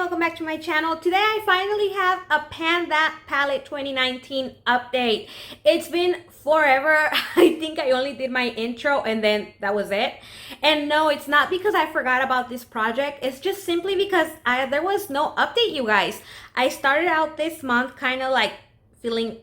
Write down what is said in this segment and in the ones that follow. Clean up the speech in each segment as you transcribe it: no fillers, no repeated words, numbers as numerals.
welcome back to my channel. Today I finally have a Pan That Palette 2019 update. It's been forever. I think I only did my intro and then that was it. And no, it's not because I forgot about this project. It's just simply because there was no update, you guys. I started out this month kind of like feeling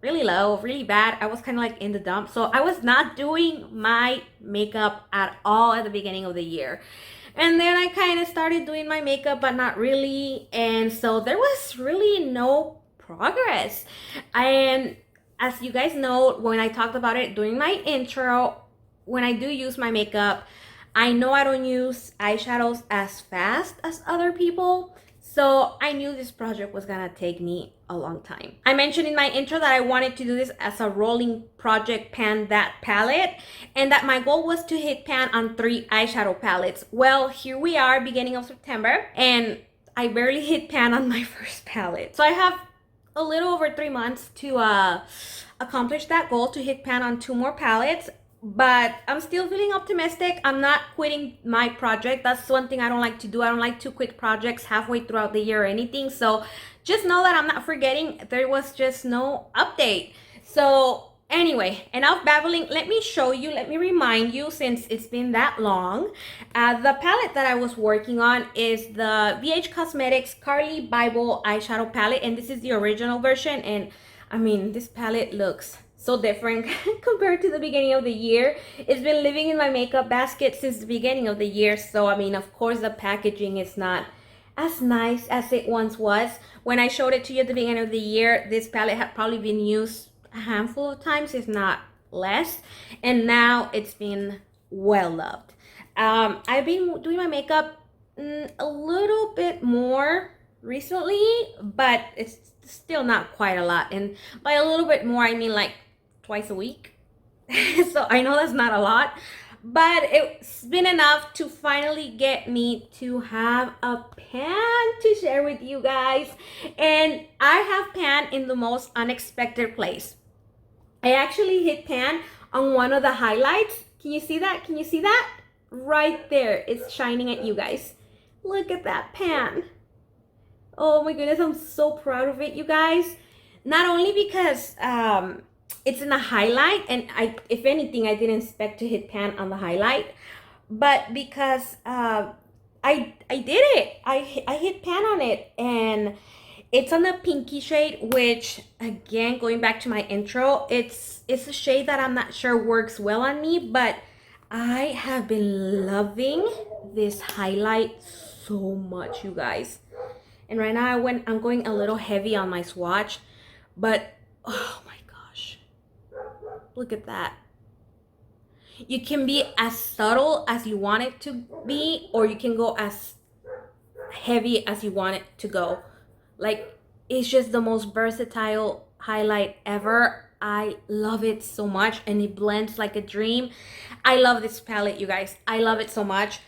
really low, really bad. I was kind of like in the dump. So I was not doing my makeup at all at the beginning of the year. And then I kind of started doing my makeup, but not really. And so there was really no progress. And as you guys know, when I talked about it during my intro, when I do use my makeup, I know I don't use eyeshadows as fast as other people. So I knew this project was gonna take me a long time. I mentioned in my intro that I wanted to do this as a rolling project Pan That palette, and that my goal was to hit pan on 3 eyeshadow palettes. Well, here we are, beginning of September, and I barely hit pan on my first palette. So I have a little over 3 months to accomplish that goal, to hit pan on 2 more palettes. But I'm still feeling optimistic. I'm not quitting my project. That's one thing I don't like to do. I don't like to quit projects halfway throughout the year or anything. So just know that I'm not forgetting. There was just no update. So anyway, enough babbling. Let me show you, let me remind you, since it's been that long. The palette that I was working on is the BH Cosmetics Carly Bible eyeshadow palette. And this is the original version. And I mean, this palette looks so different compared to the beginning of the year. It's been living in my makeup basket since the beginning of the year. So, I mean, of course, the packaging is not as nice as it once was. When I showed it to you at the beginning of the year, this palette had probably been used a handful of times, if not less. And now it's been well loved. I've been doing my makeup a little bit more recently, but it's still not quite a lot. And by a little bit more, I mean like twice a week. So I know that's not a lot, but it's been enough to finally get me to have a pan to share with you guys. And I have pan in the most unexpected place. I actually hit pan on one of the highlights. Can you see that? Can you see that? Right there, it's shining at you guys. Look at that pan. Oh my goodness, I'm so proud of it, you guys. Not only because it's in a highlight, and if anything, I didn't expect to hit pan on the highlight, but because I did it. I hit pan on it, and it's on the pinky shade, which, again, going back to my intro, it's a shade that I'm not sure works well on me, but I have been loving this highlight so much, you guys. And right now I'm going a little heavy on my swatch, but oh my gosh, look at that. You can be as subtle as you want it to be, or you can go as heavy as you want it to go. Like, it's just the most versatile highlight ever. I love it so much, and it blends like a dream. I love this palette, you guys. I love it so much.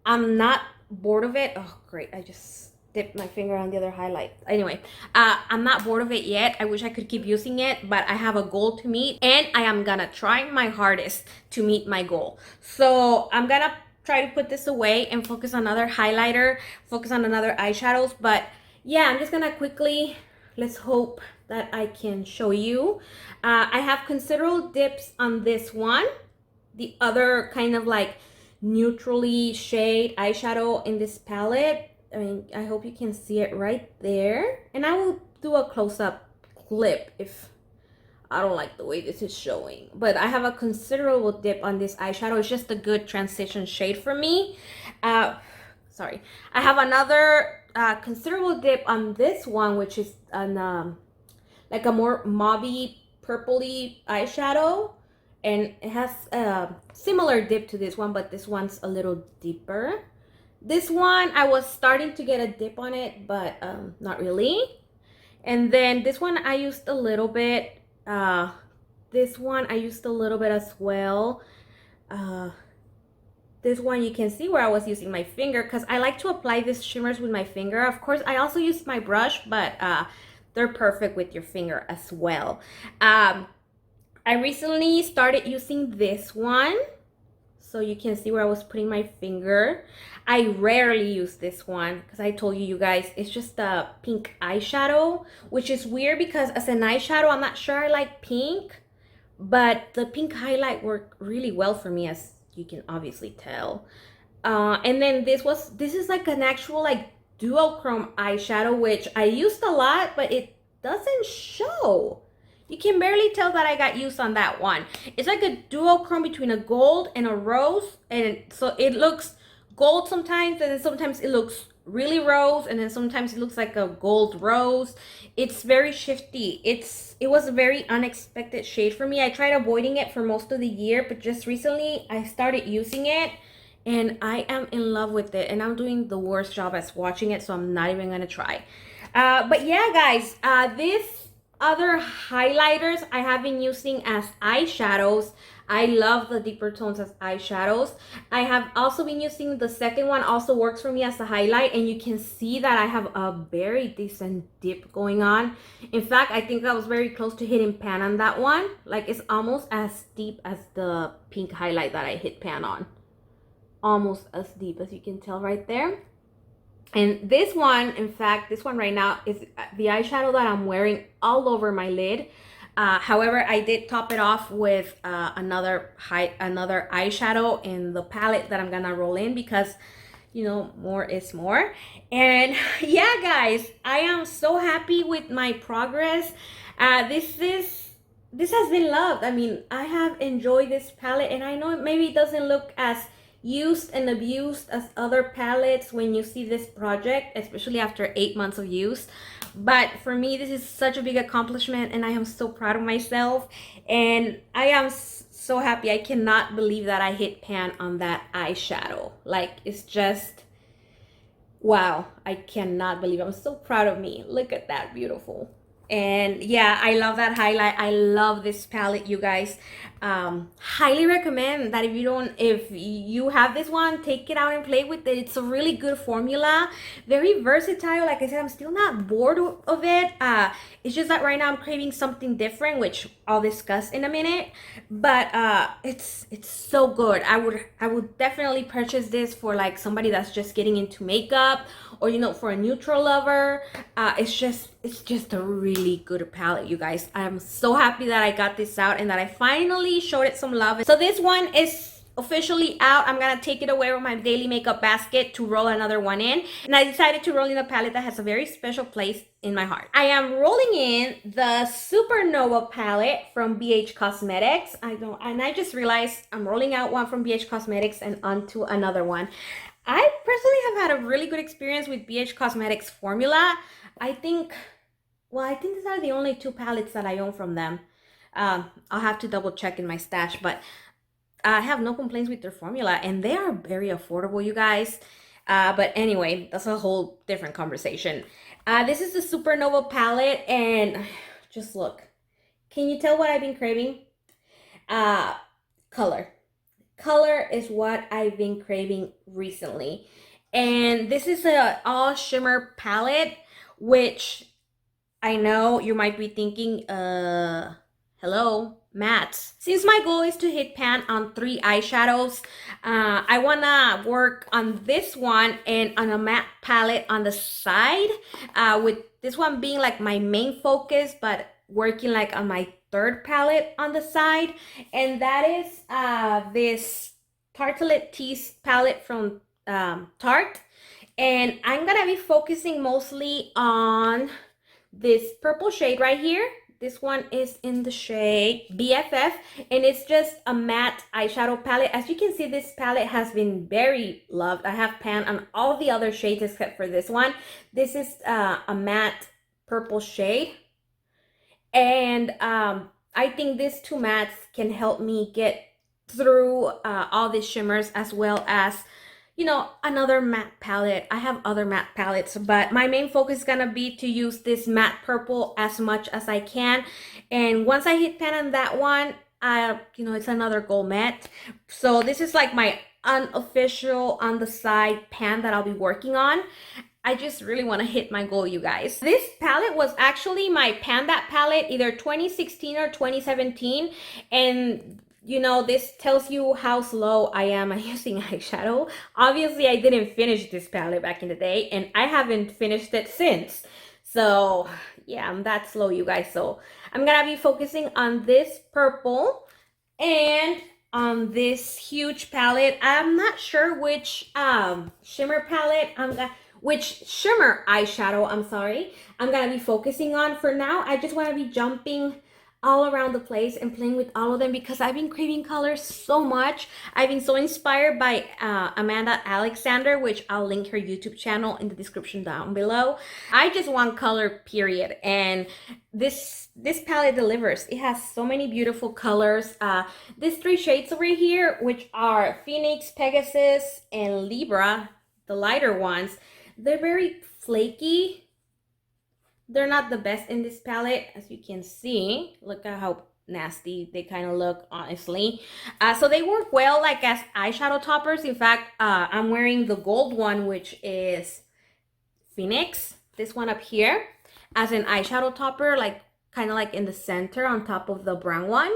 I'm not bored of it. Oh, great. I just dipped my finger on the other highlight. Anyway, I'm not bored of it yet. I wish I could keep using it, but I have a goal to meet, and I am gonna try my hardest to meet my goal. So I'm gonna try to put this away and focus on another highlighter, focus on another eyeshadows. But yeah, I'm just gonna quickly, let's hope that I can show you. I have considerable dips on this one. The other kind of like neutrally shade eyeshadow in this palette, I mean, I hope you can see it right there. And I will do a close-up clip if I don't like the way this is showing. But I have a considerable dip on this eyeshadow. It's just a good transition shade for me. Sorry. I have another considerable dip on this one, which is an like a more mauvey, purpley eyeshadow. And it has a similar dip to this one, but this one's a little deeper. This one, I was starting to get a dip on it, but not really. And then this one, I used a little bit. This one, I used a little bit as well. This one, you can see where I was using my finger, because I like to apply these shimmers with my finger. Of course, I also use my brush, but they're perfect with your finger as well. I recently started using this one. so you can see where I was putting my finger. I rarely use this one because I told you guys, it's just a pink eyeshadow, which is weird because as an eyeshadow, I'm not sure I like pink, but the pink highlight worked really well for me, as you can obviously tell. And then this is like an actual like duochrome eyeshadow, which I used a lot, but it doesn't show. You can barely tell that I got used on that one. It's like a duochrome between a gold and a rose, and so it looks gold sometimes, and then sometimes it looks really rose, and then sometimes it looks like a gold rose. It's very shifty. It was a very unexpected shade for me. I tried avoiding it for most of the year, but just recently I started using it, and I am in love with it, and I'm doing the worst job at swatching it, so I'm not even gonna try. But yeah, guys, this other highlighters I have been using as eyeshadows. I love the deeper tones as eyeshadows. I have also been using the second one, also works for me as a highlight, and you can see that I have a very decent dip going on. In fact, I think I was very close to hitting pan on that one. Like, it's almost as deep as the pink highlight that I hit pan on. Almost as deep, as you can tell right there. And this one, in fact, this one right now is the eyeshadow that I'm wearing all over my lid. However, I did top it off with another eyeshadow in the palette that I'm gonna roll in because, you know, more is more. And yeah, guys, I am so happy with my progress. This has been loved. I mean, I have enjoyed this palette, and I know maybe it doesn't look as used and abused as other palettes when you see this project, especially after 8 months of use, but for me this is such a big accomplishment, and I am so proud of myself, and I am so happy. I cannot believe that I hit pan on that eyeshadow. Like, it's just wow. I cannot believe. I'm so proud of me. Look at that, beautiful. And yeah, I love that highlight. I love this palette, you guys. Highly recommend that if you have this one, take it out and play with it. It's a really good formula, very versatile. Like I said, I'm still not bored of it. It's just that right now I'm craving something different, which I'll discuss in a minute. But it's so good. I would definitely purchase this for like somebody that's just getting into makeup, or you know, for a neutral lover. It's just a really good palette, you guys. I'm so happy that I got this out and that I finally showed it some love. So this one is officially out. I'm gonna take it away with my daily makeup basket to roll another one in, and I decided to roll in a palette that has a very special place in my heart. I am rolling in the Supernova palette from BH Cosmetics. I just realized I'm rolling out one from BH Cosmetics and onto another one. I personally have had a really good experience with BH Cosmetics formula. I think these are the only two palettes that I own from them. I'll have to double check in my stash, but I have no complaints with their formula, and they are very affordable, you guys. But anyway, that's a whole different conversation. This is the Supernova palette, and just look. Can you tell what I've been craving? Color. Color is what I've been craving recently. And this is a all shimmer palette, which I know you might be thinking, hello, matte. Since my goal is to hit pan on 3 eyeshadows, I wanna work on this one and on a matte palette on the side, with this one being like my main focus, but working like on my third palette on the side, and that is this Tartelette Tease palette from Tarte. And I'm gonna be focusing mostly on this purple shade right here. This one is in the shade BFF, and it's just a matte eyeshadow palette. As you can see, this palette has been very loved. I have pan on all the other shades except for this one. This is a matte purple shade, and I think these two mattes can help me get through all these shimmers, as well as, you know, another matte palette. I have other matte palettes, but my main focus is gonna be to use this matte purple as much as I can. And once I hit pan on that one, you know, it's another gold matte. So this is like my unofficial on the side pan that I'll be working on. I just really want to hit my goal, you guys. This palette was actually my Pan That palette, either 2016 or 2017. And you know, this tells you how slow I am at using eyeshadow. Obviously, I didn't finish this palette back in the day, and I haven't finished it since. So yeah, I'm that slow, you guys. So I'm gonna be focusing on this purple and on this huge palette. I'm not sure which shimmer palette which shimmer eyeshadow, I'm sorry, I'm gonna be focusing on for now. I just want to be jumping all around the place and playing with all of them because I've been craving colors so much. I've been so inspired by Amanda Alexander, which I'll link her YouTube channel in the description down below. I just want color, period, and this palette delivers. It has so many beautiful colors. These three shades over here, which are Phoenix, Pegasus, and Libra, the lighter ones, they're very flaky. They're not the best in this palette, as you can see. Look at how nasty they kind of look, honestly. So they work well like as eyeshadow toppers. In fact, I'm wearing the gold one, which is Phoenix, this one up here, as an eyeshadow topper, like kind of like in the center on top of the brown one.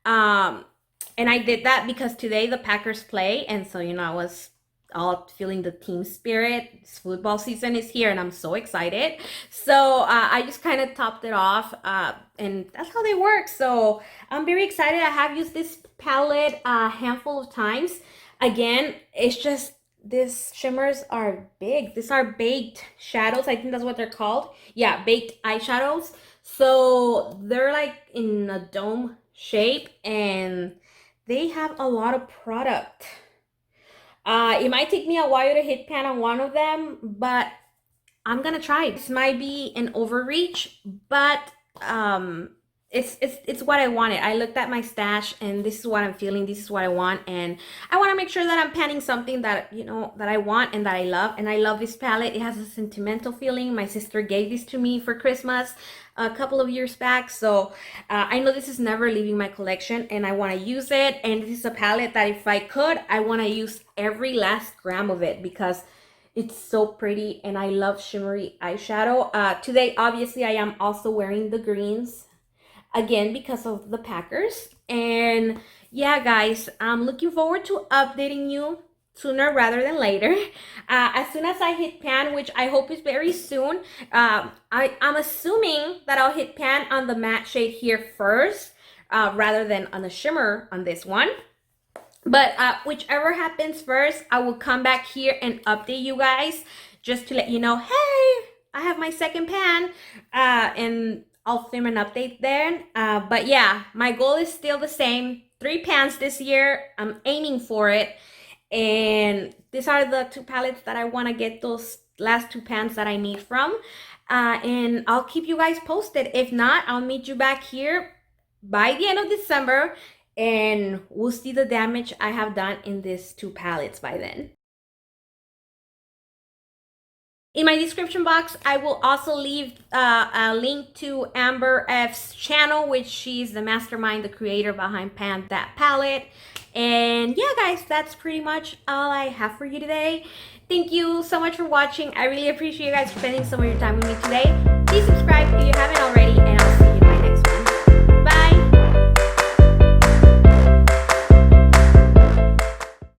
And I did that because today the Packers play, and so, you know, I was all feeling the team spirit. This football season is here and I'm so excited. So I just kind of topped it off, and that's how they work. So I'm very excited. I have used this palette a handful of times. Again, it's just these shimmers are big. These are baked shadows. I think that's what they're called. Yeah, baked eyeshadows. So they're like in a dome shape and they have a lot of product. It might take me a while to hit pan on one of them, but I'm gonna try. This might be an overreach, but it's what I wanted. I looked at my stash and this is what I'm feeling. This is what I want, and I want to make sure that I'm panning something that, you know, that I want and that I love. And I love this palette. It has a sentimental feeling. My sister gave this to me for Christmas a couple of years back, so I know this is never leaving my collection and I want to use it. And this is a palette that if I could, I want to use every last gram of it because it's so pretty and I love shimmery eyeshadow. Today, obviously, I am also wearing the greens again because of the Packers. And yeah, guys, I'm looking forward to updating you sooner rather than later. As soon as I hit pan, which I hope is very soon, I'm assuming that I'll hit pan on the matte shade here first, rather than on the shimmer on this one. But whichever happens first, I will come back here and update you guys just to let you know, hey, I have my second pan, and I'll film an update then. But yeah, my goal is still the same. 3 pans this year. I'm aiming for it. And these are the 2 palettes that I want to get those last 2 pans that I need from. And I'll keep you guys posted. If not, I'll meet you back here by the end of December and we'll see the damage I have done in these 2 palettes by then. In my description box, I will also leave a link to Amber F's channel, which she's the mastermind, the creator behind Pan That Palette. And yeah, guys, that's pretty much all I have for you today. Thank you so much for watching. I really appreciate you guys spending some of your time with me today. Please subscribe if you haven't already, and I'll see you in my next one.